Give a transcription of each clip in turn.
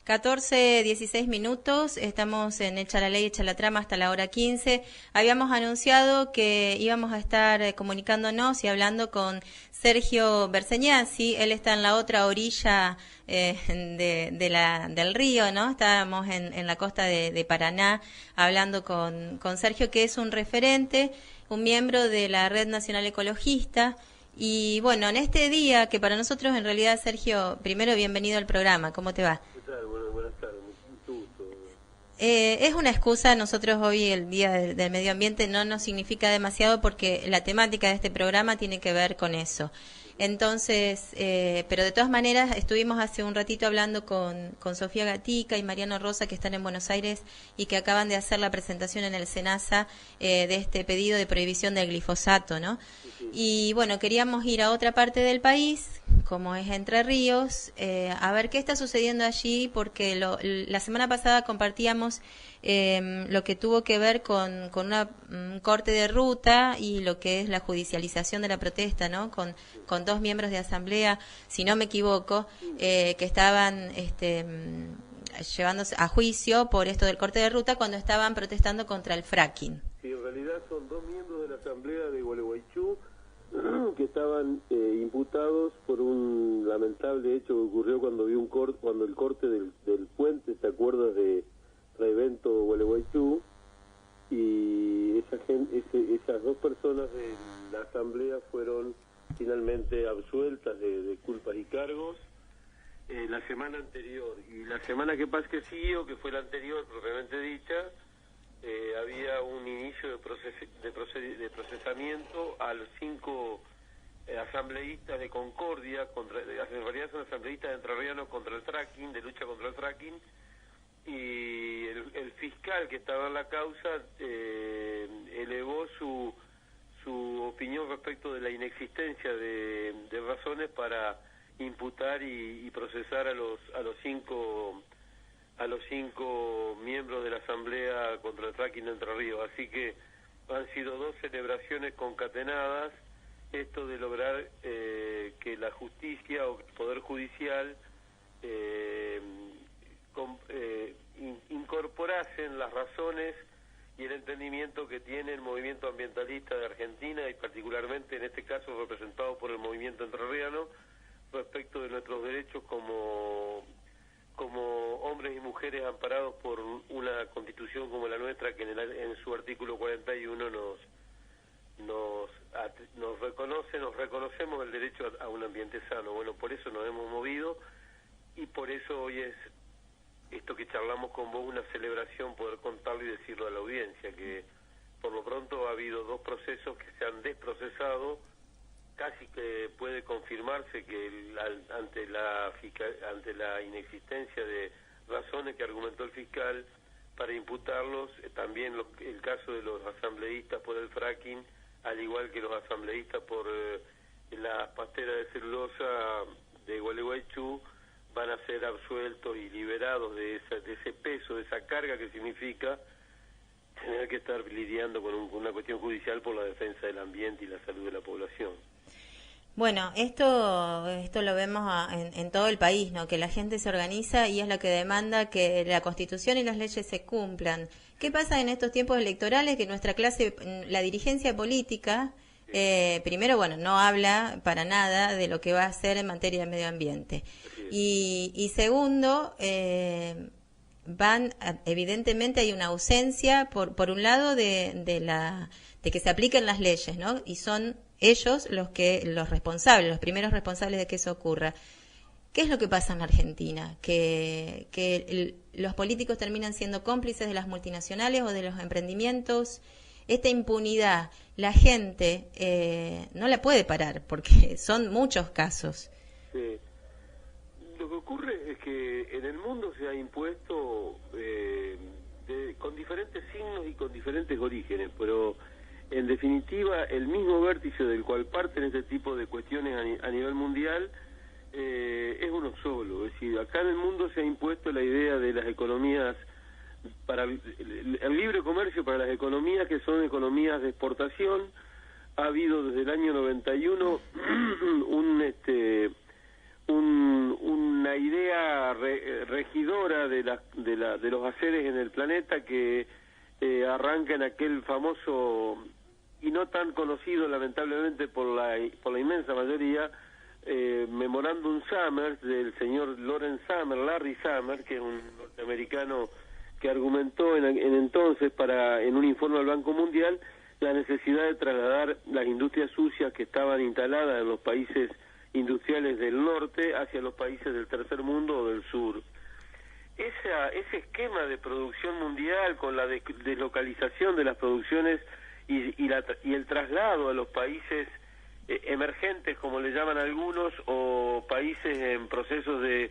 14:16, estamos en Echa la Ley, Echa la Trama hasta la hora 15. Habíamos anunciado que íbamos a estar comunicándonos y hablando con Sergio Berseñazzi. Él está en la otra orilla del río, ¿no? Estábamos en la costa de Paraná hablando con Sergio, que es un referente, un miembro de la Red Nacional Ecologista. Y bueno, en este día, que para nosotros en realidad, Sergio, primero bienvenido al programa, ¿cómo te va? ¿Qué tal? Buenas tardes, mucho gusto. Es una excusa, nosotros hoy el Día del Medio Ambiente no nos significa demasiado porque la temática de este programa tiene que ver con eso. Entonces, pero de todas maneras estuvimos hace un ratito hablando con Sofía Gatica y Mariano Rosa, que están en Buenos Aires y que acaban de hacer la presentación en el SENASA de este pedido de prohibición del glifosato, ¿no? Y bueno, queríamos ir a otra parte del país, como es Entre Ríos, a ver qué está sucediendo allí, porque la semana pasada compartíamos lo que tuvo que ver con un corte de ruta y lo que es la judicialización de la protesta, ¿no? Con dos miembros de asamblea, si no me equivoco, que estaban llevándose a juicio por esto del corte de ruta cuando estaban protestando contra el fracking. Sí, en realidad son dos miembros de la asamblea de Gualeguaychú que estaban imputados por un lamentable hecho que ocurrió cuando cuando el corte del puente, ¿te acuerdas de Revento Gualeguaychú? Y esas dos personas de la asamblea fueron finalmente absueltas de culpas y cargos la semana anterior. Y la semana que siguió, que fue la anterior propiamente dicha, había un inicio de procesamiento a los 5 asambleístas de Concordia, en realidad son asambleístas de entrerrianos contra el fracking, de lucha contra el fracking, y el fiscal que estaba en la causa elevó su opinión respecto de la inexistencia de razones para imputar y procesar a los cinco miembros de la Asamblea contra el fracking de Entre Ríos. Así que han sido 2 celebraciones concatenadas, esto de lograr que la justicia o el Poder Judicial incorporasen las razones y el entendimiento que tiene el movimiento ambientalista de Argentina y particularmente en este caso representado por el movimiento entrerriano respecto de nuestros derechos como hombres y mujeres amparados por una constitución como la nuestra, que en su artículo 41 nos reconocemos el derecho a un ambiente sano. Bueno, por eso nos hemos movido y por eso hoy es esto que charlamos con vos, una celebración, poder contarlo y decirlo a la audiencia, que por lo pronto ha habido 2 procesos que se han desprocesado. Casi que puede confirmarse que ante la inexistencia de razones que argumentó el fiscal para imputarlos, también el caso de los asambleístas por el fracking, al igual que los asambleístas por la pastera de celulosa de Gualeguaychú, van a ser absueltos y liberados de ese peso, de esa carga que significa tener que estar lidiando con una cuestión judicial por la defensa del ambiente y la salud de la población. Bueno, esto lo vemos en todo el país, ¿no? Que la gente se organiza y es la que demanda que la Constitución y las leyes se cumplan. ¿Qué pasa en estos tiempos electorales? Que nuestra clase, la dirigencia política, primero, bueno, no habla para nada de lo que va a hacer en materia de medio ambiente. Y segundo, evidentemente hay una ausencia, por un lado, de que se apliquen las leyes, ¿no? Y son ellos los primeros responsables de que eso ocurra. ¿Qué es lo que pasa en la Argentina? Que los políticos terminan siendo cómplices de las multinacionales o de los emprendimientos. Esta impunidad, la gente no la puede parar, porque son muchos casos. Sí. Lo que ocurre es que en el mundo se ha impuesto con diferentes signos y con diferentes orígenes, pero en definitiva el mismo vértice del cual parten este tipo de cuestiones a nivel mundial es uno solo. Es decir, acá en el mundo se ha impuesto la idea de las economías, para el libre comercio para las economías que son economías de exportación. Ha habido desde el año 91 una idea regidora de los haceres en el planeta que arranca en aquel famoso y no tan conocido lamentablemente por la inmensa mayoría Memorándum Summers del señor Lawrence Summers, Larry Summers, que es un norteamericano que argumentó en entonces en un informe al Banco Mundial la necesidad de trasladar las industrias sucias que estaban instaladas en los países industriales del norte hacia los países del tercer mundo o del sur. Ese esquema de producción mundial con la deslocalización de las producciones y el traslado a los países emergentes, como le llaman algunos, o países en procesos de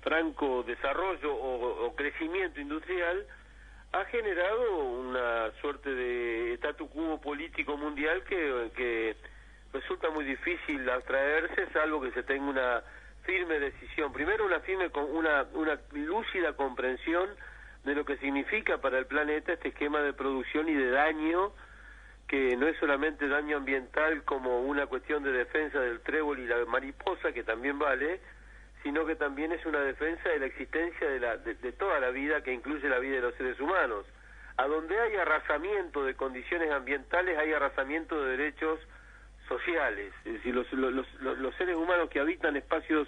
franco desarrollo o crecimiento industrial, ha generado una suerte de statu quo político mundial que resulta muy difícil abstraerse, salvo que se tenga una firme decisión. Primero, una lúcida comprensión de lo que significa para el planeta este esquema de producción y de daño, que no es solamente daño ambiental como una cuestión de defensa del trébol y la mariposa, que también vale, sino que también es una defensa de la existencia de toda la vida, que incluye la vida de los seres humanos. A donde hay arrasamiento de condiciones ambientales, hay arrasamiento de derechos sociales. Es decir, los seres humanos que habitan espacios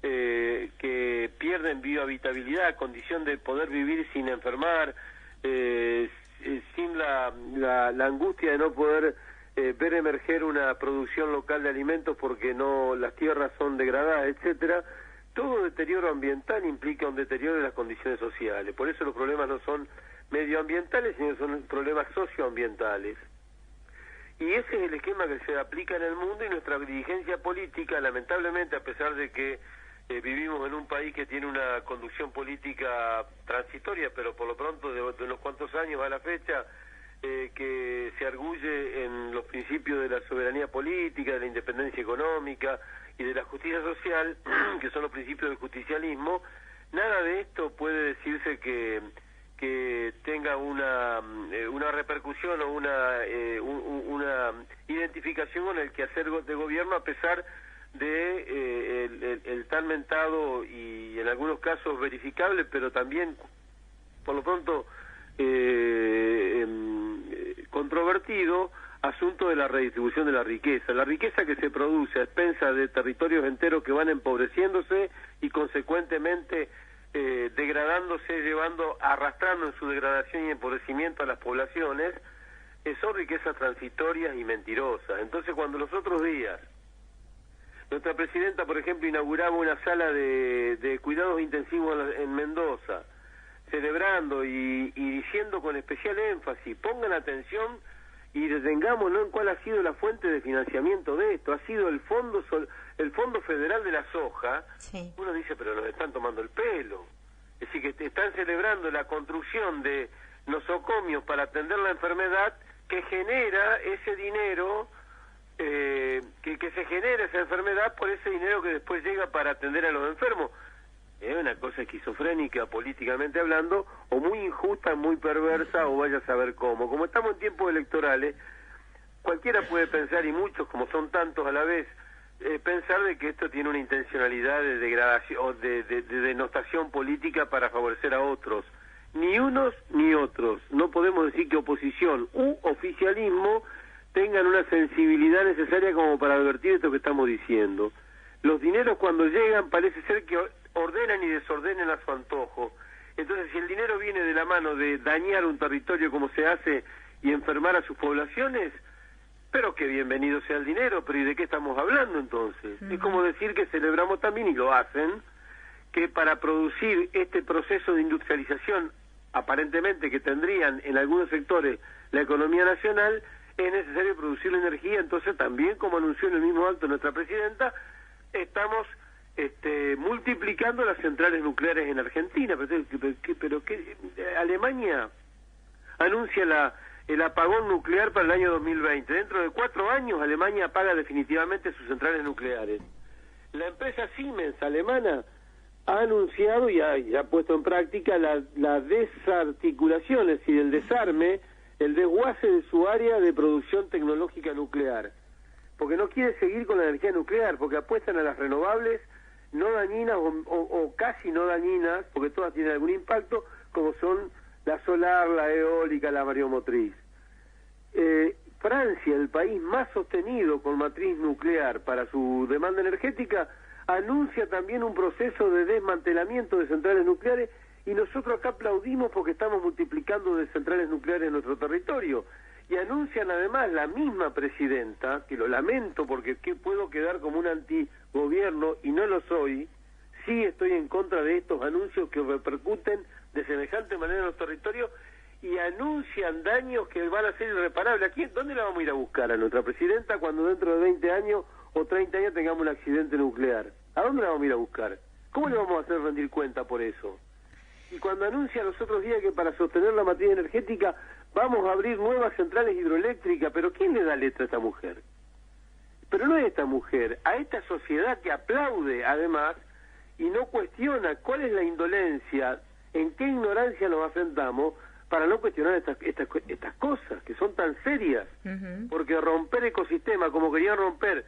que pierden biohabitabilidad, condición de poder vivir sin enfermar, sin la angustia de no poder ver emerger una producción local de alimentos porque las tierras son degradadas, etcétera. Todo deterioro ambiental implica un deterioro de las condiciones sociales. Por eso los problemas no son medioambientales, sino son problemas socioambientales. Y ese es el esquema que se aplica en el mundo, y nuestra dirigencia política, lamentablemente, a pesar de que vivimos en un país que tiene una conducción política transitoria, pero por lo pronto de unos cuantos años a la fecha, que se arguye en los principios de la soberanía política, de la independencia económica y de la justicia social, que son los principios del justicialismo, nada de esto puede decirse que tenga una repercusión o una identificación con el quehacer de gobierno, a pesar de el tan mentado y en algunos casos verificable, pero también por lo pronto controvertido asunto de la redistribución de la riqueza que se produce a expensas de territorios enteros que van empobreciéndose y consecuentemente degradándose, arrastrando en su degradación y empobrecimiento a las poblaciones, son riquezas transitorias y mentirosas. Entonces, cuando los otros días nuestra presidenta, por ejemplo, inauguraba una sala de cuidados intensivos en Mendoza, celebrando y diciendo con especial énfasis, pongan atención y detengámonos en cuál ha sido la fuente de financiamiento de esto, ha sido el Fondo Federal de la Soja. Sí. Uno dice, pero nos están tomando el pelo. Es decir, que están celebrando la construcción de nosocomios para atender la enfermedad que genera ese dinero, que se genera esa enfermedad por ese dinero que después llega para atender a los enfermos. Es una cosa esquizofrénica políticamente hablando, o muy injusta, muy perversa, o vaya a saber cómo. Como estamos en tiempos electorales, cualquiera puede pensar, y muchos, como son tantos a la vez, pensar de que esto tiene una intencionalidad de degradación o de denostación política para favorecer a otros. Ni unos ni otros. No podemos decir que oposición u oficialismo tengan una sensibilidad necesaria como para advertir esto que estamos diciendo. Los dineros, cuando llegan, parece ser que ordenan y desordenen a su antojo. Entonces, si el dinero viene de la mano de dañar un territorio como se hace y enfermar a sus poblaciones, pero que bienvenido sea el dinero. Pero ¿y de qué estamos hablando entonces? Es como decir que celebramos también, y lo hacen, que para producir este proceso de industrialización aparentemente que tendrían en algunos sectores la economía nacional, es necesario producir la energía. Entonces también, como anunció en el mismo acto nuestra presidenta, estamos multiplicando las centrales nucleares en Argentina. Pero Alemania anuncia el apagón nuclear para el año 2020. Dentro de 4 años Alemania apaga definitivamente sus centrales nucleares. La empresa Siemens alemana ha anunciado y ha puesto en práctica la desarticulación, es decir, el desarme, el desguace de su área de producción tecnológica nuclear. porque no quiere seguir con la energía nuclear, porque apuestan a las renovables no dañinas o casi no dañinas, porque todas tienen algún impacto, como son la solar, la eólica, la mareomotriz. Francia, el país más sostenido con matriz nuclear para su demanda energética, anuncia también un proceso de desmantelamiento de centrales nucleares, y nosotros acá aplaudimos porque estamos multiplicando de centrales nucleares en nuestro territorio. Y anuncian además la misma presidenta, que lo lamento porque puedo quedar como un antigobierno y no lo soy, sí estoy en contra de estos anuncios que repercuten de semejante manera en los territorios y anuncian daños que van a ser irreparables. ¿Dónde la vamos a ir a buscar a nuestra presidenta cuando dentro de 20 años o 30 años tengamos un accidente nuclear? ¿A dónde la vamos a ir a buscar? ¿Cómo le vamos a hacer rendir cuenta por eso? Y cuando anuncia los otros días que para sostener la matriz energética vamos a abrir nuevas centrales hidroeléctricas, pero ¿quién le da letra a esta mujer? Pero no es esta mujer, a esta sociedad que aplaude además y no cuestiona cuál es la indolencia, en qué ignorancia nos afrontamos para no cuestionar estas cosas que son tan serias. Porque romper ecosistemas como querían romper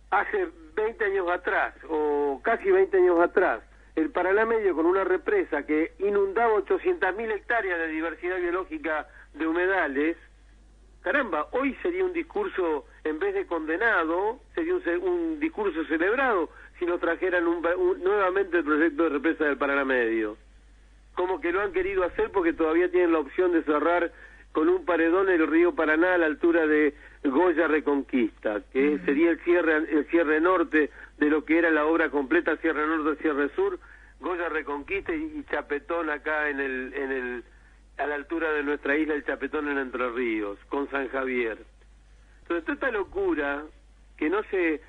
hace 20 años atrás o casi 20 años atrás el Paraná Medio con una represa que inundaba 800.000 hectáreas de diversidad biológica de humedales, caramba, hoy sería un discurso, en vez de condenado, sería un discurso celebrado si nos trajeran nuevamente el proyecto de represa del Paraná Medio. Como que lo han querido hacer porque todavía tienen la opción de cerrar con un paredón el río Paraná a la altura de Goya Reconquista, que sería el cierre norte de lo que era la obra completa, cierre norte, cierre sur, Goya Reconquista y Chapetón acá a la altura de nuestra isla, el Chapetón en Entre Ríos, con San Javier. Entonces, toda esta locura que no se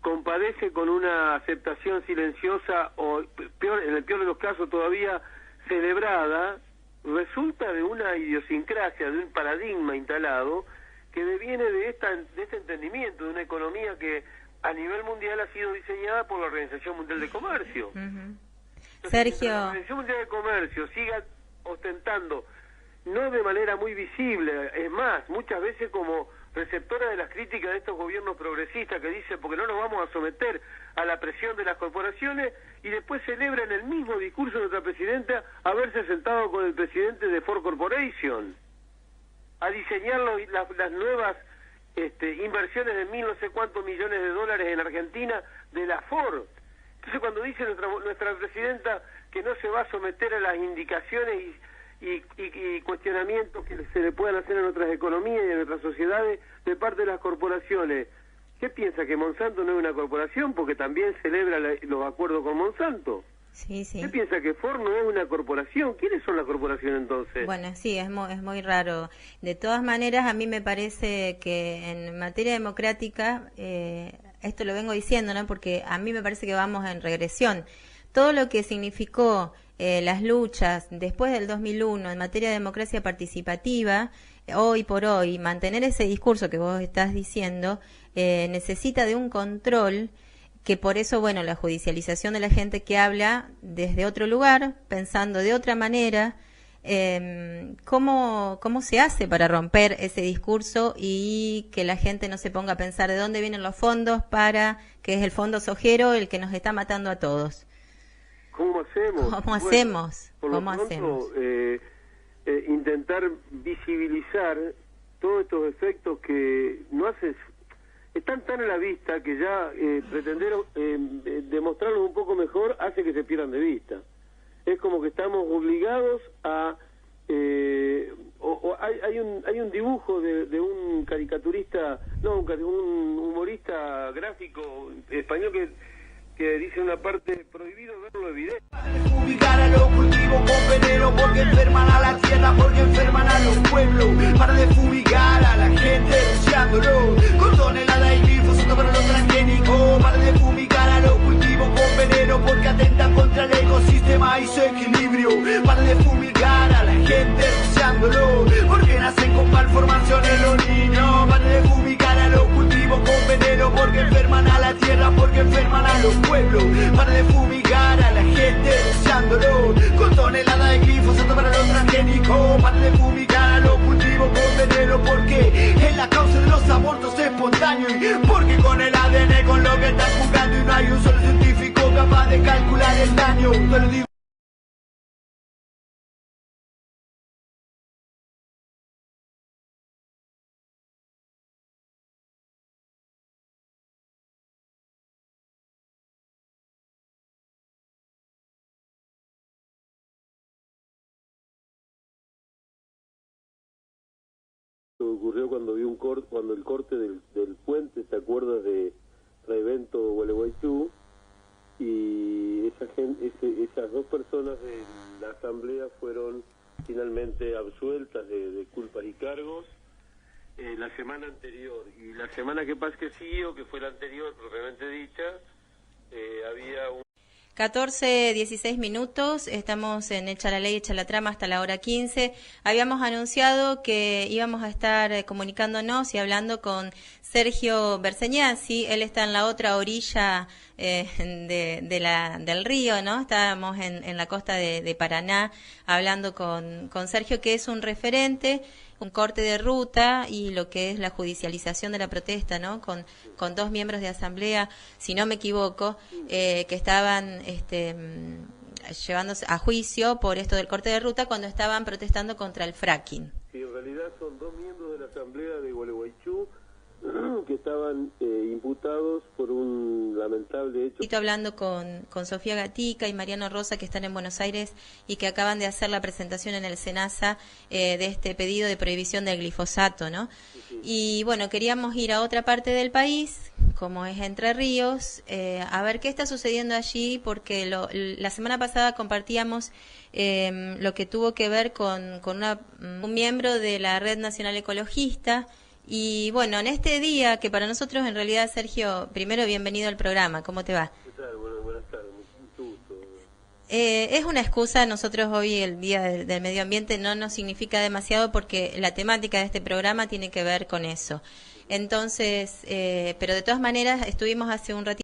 compadece con una aceptación silenciosa o, en el peor de los casos todavía celebrada, resulta de una idiosincrasia, de un paradigma instalado que deviene de este entendimiento de una economía que a nivel mundial ha sido diseñada por la Organización Mundial de Comercio. Entonces, Sergio, la Organización Mundial de Comercio siga ostentando, no de manera muy visible, es más, muchas veces como receptora de las críticas de estos gobiernos progresistas que dicen porque no nos vamos a someter a la presión de las corporaciones, y después celebra en el mismo discurso de nuestra presidenta haberse sentado con el presidente de Ford Corporation a diseñar las nuevas inversiones de no sé cuántos millones de dólares en Argentina de la Ford. Entonces cuando dice nuestra presidenta que no se va a someter a las indicaciones y cuestionamientos que se le puedan hacer a nuestras economías y a nuestras sociedades de parte de las corporaciones, ¿qué piensa? ¿Que Monsanto no es una corporación? Porque también celebra los acuerdos con Monsanto. Sí. ¿Qué piensa? ¿Que Ford no es una corporación? ¿Quiénes son las corporaciones entonces? Bueno, sí, es muy raro. De todas maneras, a mí me parece que en materia democrática, esto lo vengo diciendo, ¿no? Porque a mí me parece que vamos en regresión. Todo lo que significó las luchas después del 2001 en materia de democracia participativa, hoy por hoy, mantener ese discurso que vos estás diciendo, necesita de un control, que por eso, bueno, la judicialización de la gente que habla desde otro lugar, pensando de otra manera, ¿cómo se hace para romper ese discurso y que la gente no se ponga a pensar de dónde vienen los fondos para, que es el fondo sojero el que nos está matando a todos? ¿Cómo hacemos? ¿Cómo hacemos? ¿Cómo hacemos? Intentar visibilizar todos estos efectos que no hacen, están tan a la vista que ya pretender demostrarlos un poco mejor hace que se pierdan de vista. Es como que estamos obligados a... hay un dibujo de un caricaturista, no, un humorista gráfico español que dice una parte, prohibido verlo evidente. Fumigar a los cultivos con veneno porque enferman a la tierra, porque enferman a los pueblos. Para de fumigar a la gente rociándolo con toneladas y glifosato para los transgénicos. Para de fumigar a los cultivos con veneno porque atentan contra el ecosistema y su equilibrio. Para de fumigar a la gente rociándolo porque nacen con malformaciones los niños. Para de fumigar a los cultivos con veneno porque enferman a la tierra, porque enferman a los pueblos. Para de fumigar a la gente rociándolo con toneladas de glifosato para los transgénicos. Para de fumigar a los cultivos con veneno porque es la causa de los abortos espontáneos y hecho ocurrió cuando vi cuando el corte del puente, ¿te acuerdas de Revento Gualeguaychú? Y esas dos personas de la asamblea fueron finalmente absueltas de culpas y cargos la semana anterior. Y la semana que siguió, que fue la anterior propiamente dicha, había un 14:16 minutos, estamos en Echa la Ley, Echa la Trama hasta la hora 15. Habíamos anunciado que íbamos a estar comunicándonos y hablando con Sergio Berseñazzi. Él está en la otra orilla del río, ¿no? Estábamos en la costa de Paraná hablando con Sergio, que es un referente, un corte de ruta y lo que es la judicialización de la protesta, ¿no? Con dos miembros de asamblea, si no me equivoco, que estaban llevándose a juicio por esto del corte de ruta cuando estaban protestando contra el fracking. Sí, en realidad son dos miembros de la asamblea de Gualeguaychú que estaban imputados por un lamentable hecho. Estoy hablando con Sofía Gatica y Mariano Rosa, que están en Buenos Aires y que acaban de hacer la presentación en el SENASA de este pedido de prohibición del glifosato, ¿no? Sí. Y bueno, queríamos ir a otra parte del país, como es Entre Ríos, a ver qué está sucediendo allí, porque la semana pasada compartíamos lo que tuvo que ver con un miembro de la Red Nacional Ecologista. Y bueno, en este día, que para nosotros en realidad, Sergio, primero bienvenido al programa, ¿cómo te va? ¿Qué tal? Buenas tardes, mucho gusto. Es una excusa, nosotros hoy el Día del Medio Ambiente no nos significa demasiado porque la temática de este programa tiene que ver con eso. Entonces, pero de todas maneras estuvimos hace un ratito